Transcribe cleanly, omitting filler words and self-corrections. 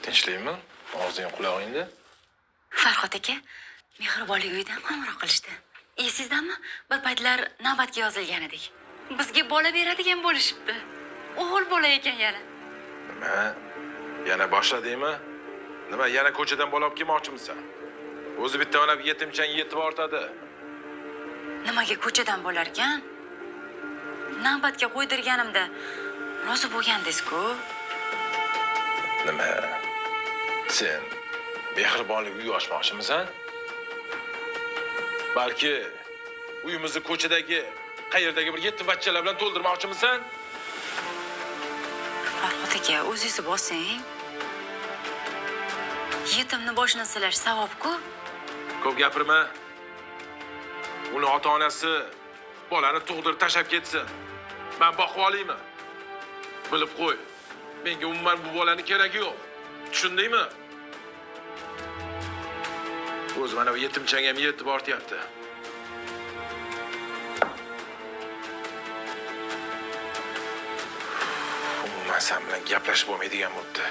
Tinchlikmi? Og'zing qulog'ingda. Farhod aka, mehribonlik uyidan qo'ng'iroq qilishdi. Esingizdanmi? Bir paytlar navbatga yozilgan edik. Bizga bola beradigan bo'lishibdi. O'g'il bola ekan yana. Nima? Yana boshladingmi? Nima, yana ko'chadan bola olib kelmoqchimisan? O'zi bitta ona yetimchang yetib ortadi. Nimaga ko'chadan bo'lar ekan? Navbatga qo'ydirganimda rozi bo'lgandingiz-ku. Nima? Sen mehribonlik uyi ochmoqchimisan? Balki uyimizni ko'chadagi qayerdagi bir yetimchalar bilan to'ldirmoqchimisan? Farhod aka, o'zingizni bosing. Yetimni boshini silash savob-ku. Ko'p gapirma. Uni ota-onasi bolani tug'dirib tashlab ketsin. Men boqib olaymi? Bilib qo'y. Menga umuman bu bolani keragi yo'q. Tushundingmi? O'zi mana bu yetimchang ham yetib ortyapti. Umuman sen bilan gaplashib bo'lmaydigan bo'libdi.